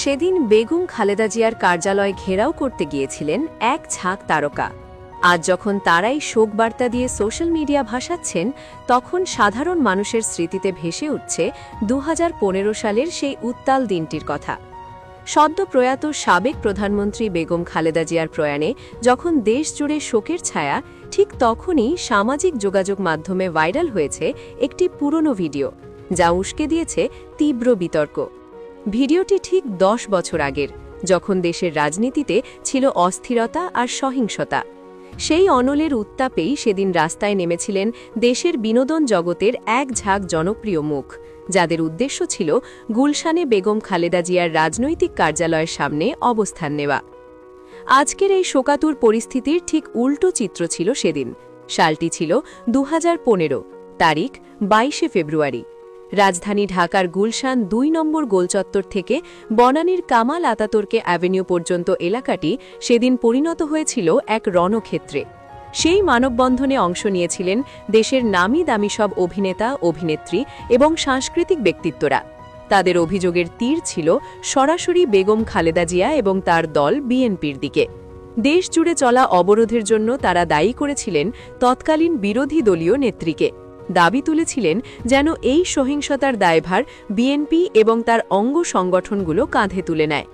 সেদিন বেগম খালেদা জিয়ার কার্যালয় ঘেরাও করতে গিয়েছিলেন এক ঝাঁক তারকা। আজ যখন তারাই শোকবার্তা দিয়ে সোশ্যাল মিডিয়া ভাসাচ্ছেন, তখন সাধারণ মানুষের স্মৃতিতে ভেসে উঠছে ২০১৫ সালের সেই উত্তাল দিনটির কথা। সদ্য প্রয়াত সাবেক প্রধানমন্ত্রী বেগম খালেদা জিয়ার প্রয়াণে যখন দেশ জুড়ে শোকের ছায়া, ঠিক তখনই সামাজিক যোগাযোগ মাধ্যমে ভাইরাল হয়েছে একটি পুরনো ভিডিও, যা উস্কে দিয়েছে তীব্র বিতর্ক। ভিডিওটি ঠিক ১০ বছর আগের, যখন দেশের রাজনীতিতে ছিল অস্থিরতা আর সহিংসতা। সেই অনলের উত্তাপেই সেদিন রাস্তায় নেমেছিলেন দেশের বিনোদন জগতের এক ঝাঁক জনপ্রিয় মুখ, যাদের উদ্দেশ্য ছিল গুলশানে বেগম খালেদা জিয়ার রাজনৈতিক কার্যালয়ের সামনে অবস্থান নেওয়া। আজকের এই শোকাতুর পরিস্থিতির ঠিক উল্টো চিত্র ছিল সেদিন। সালটি ছিল ২০১৫, তারিখ ২২ ফেব্রুয়ারি। রাজধানী ঢাকার গুলশান ২ নম্বর গোলচত্বর থেকে বনানীর কামাল আতাতুর্কে অ্যাভিনিউ পর্যন্ত এলাকাটি সেদিন পরিণত হয়েছিল এক রণক্ষেত্রে। সেই মানববন্ধনে অংশ নিয়েছিলেন দেশের নামি দামি সব অভিনেতা, অভিনেত্রী এবং সাংস্কৃতিক ব্যক্তিত্বরা। তাদের অভিযোগের তীর ছিল সরাসরি বেগম খালেদা জিয়া এবং তার দল বিএনপির দিকে। দেশ জুড়ে চলা অবরোধের জন্য তারা দায়ী করেছিলেন তৎকালীন বিরোধী দলীয় নেত্রীকে। দাবি তুলেছিলেন যেন এই সহিংসতার দায়ভার বিএনপি এবং তার অঙ্গ সংগঠনগুলো কাঁধে তুলে নেয়।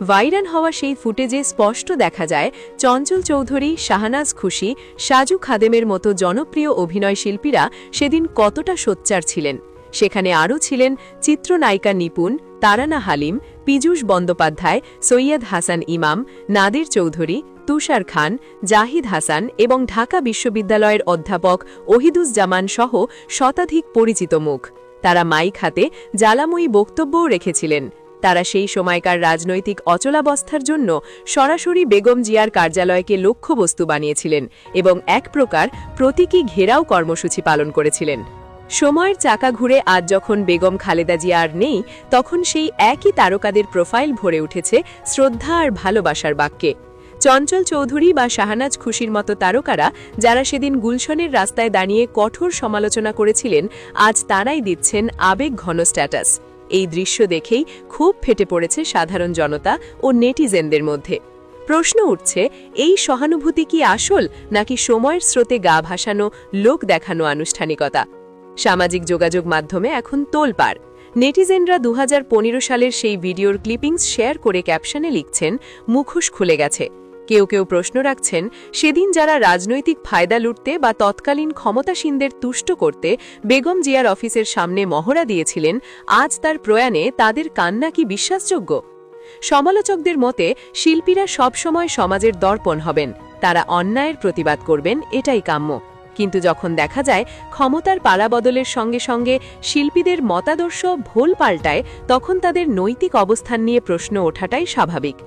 ভাইরাল হওয়া সেই ফুটেজে স্পষ্ট দেখা যায় চঞ্চল চৌধুরী, শাহনাজ খুশি, সাজু খাদেমের মতো জনপ্রিয় অভিনয় শিল্পীরা সেদিন কতটা সোচ্চার ছিলেন। সেখানে আরও ছিলেন চিত্রনায়িকা নিপুণ, তারানা হালিম, পীযূষ বন্দ্যোপাধ্যায়, সৈয়দ হাসান ইমাম, নাদির চৌধুরী, তুষার খান, জাহিদ হাসান এবং ঢাকা বিশ্ববিদ্যালয়ের অধ্যাপক ওহিদুজ্জামান সহ শতাধিক পরিচিত মুখ। তারা মাইক হাতে জ্বালাময়ী বক্তব্যও রেখেছিলেন। তারা সেই সময়কার রাজনৈতিক অচলাবস্থার জন্য সরাসরি বেগম জিয়ার কার্যালয়কে লক্ষ্যবস্তু বানিয়েছিলেন এবং এক প্রকার প্রতীকী ঘেরাও কর্মসূচি পালন করেছিলেন। সময়ের চাকা ঘুরে আজ যখন বেগম খালেদা জিয়া আর নেই, তখন সেই একই তারকাদের প্রোফাইল ভরে উঠেছে শ্রদ্ধা আর ভালোবাসার বাক্যে। চঞ্চল চৌধুরী বা শাহনাজ খুশির মতো তারকারা, যারা সেদিন গুলশানের রাস্তায় দাঁড়িয়ে কঠোর সমালোচনা করেছিলেন, আজ তারাই দিচ্ছেন আবেগ ঘন স্ট্যাটাস। এই দৃশ্য দেখেই খুব ফেটে পড়েছে সাধারণ জনতা ও নেটিজেনদের মধ্যে। প্রশ্ন উঠছে, এই সহানুভূতি কি আসল, নাকি সময়ের স্রোতে গা ভাসানো, লোক দেখানো আনুষ্ঠানিকতা? সামাজিক যোগাযোগ মাধ্যমে এখন তোলপাড়। নেটিজেনরা ২০১৫ সালের সেই ভিডিওর ক্লিপিংস শেয়ার করে ক্যাপশনে লিখছেন, মুখোশ খুলে গেছে। কেউ কেউ প্রশ্ন রাখছেন, সেদিন যারা রাজনৈতিক ফায়দা লুটতে বা তৎকালীন ক্ষমতাসীনদের তুষ্ট করতে বেগম জিয়ার অফিসের সামনে মহড়া দিয়েছিলেন, আজ তার প্রয়াণে তাদের কান্না কি বিশ্বাসযোগ্য? সমালোচকদের মতে, শিল্পীরা সবসময় সমাজের দর্পণ হবেন, তারা অন্যায়ের প্রতিবাদ করবেন, এটাই কাম্য। কিন্তু যখন দেখা যায় ক্ষমতার পালাবদলের সঙ্গে সঙ্গে শিল্পীদের মতাদর্শ ভোল পাল্টায়, তখন তাদের নৈতিক অবস্থান নিয়ে প্রশ্ন ওঠাটাই স্বাভাবিক।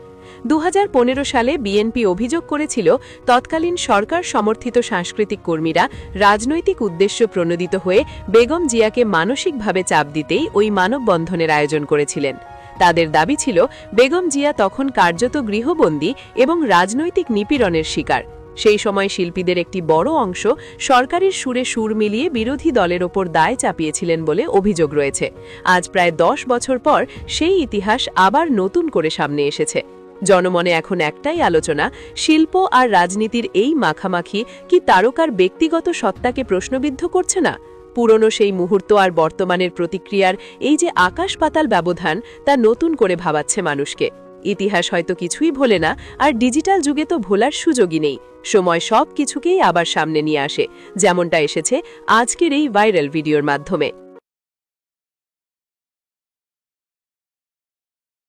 ২০১৫ সালে বিএনপি অভিযোগ করেছিল, তৎকালীন সরকার সমর্থিত সাংস্কৃতিক কর্মীরা রাজনৈতিক উদ্দেশ্য প্রণোদিত হয়ে বেগম জিয়াকে মানসিকভাবে চাপ দিতেই ওই মানববন্ধনের আয়োজন করেছিলেন। তাদের দাবি ছিল, বেগম জিয়া তখন কার্যত গৃহবন্দী এবং রাজনৈতিক নিপীড়নের শিকার। সেই সময় শিল্পীদের একটি বড় অংশ সরকারের সুরে সুর মিলিয়ে বিরোধী দলের ওপর দায় চাপিয়েছিলেন বলে অভিযোগ রয়েছে। আজ প্রায় ১০ বছর পর সেই ইতিহাস আবার নতুন করে সামনে এসেছে। জনমনে এখন একটাই আলোচনা, শিল্প আর রাজনীতির এই মাখামাখি কি তারকার ব্যক্তিগত সত্তাকে প্রশ্নবিদ্ধ করছে না? পুরনো সেই মুহূর্ত আর বর্তমানের প্রতিক্রিয়ার এই যে আকাশ পাতাল ব্যবধান, তা নতুন করে ভাবাচ্ছে মানুষকে। ইতিহাস হয়তো কিছুই ভোলে না, আর ডিজিটাল যুগে তো ভোলার সুযোগই নেই। সময় সব কিছুকেই আবার সামনে নিয়ে আসে, যেমনটা এসেছে আজকের এই ভাইরাল ভিডিওর মাধ্যমে।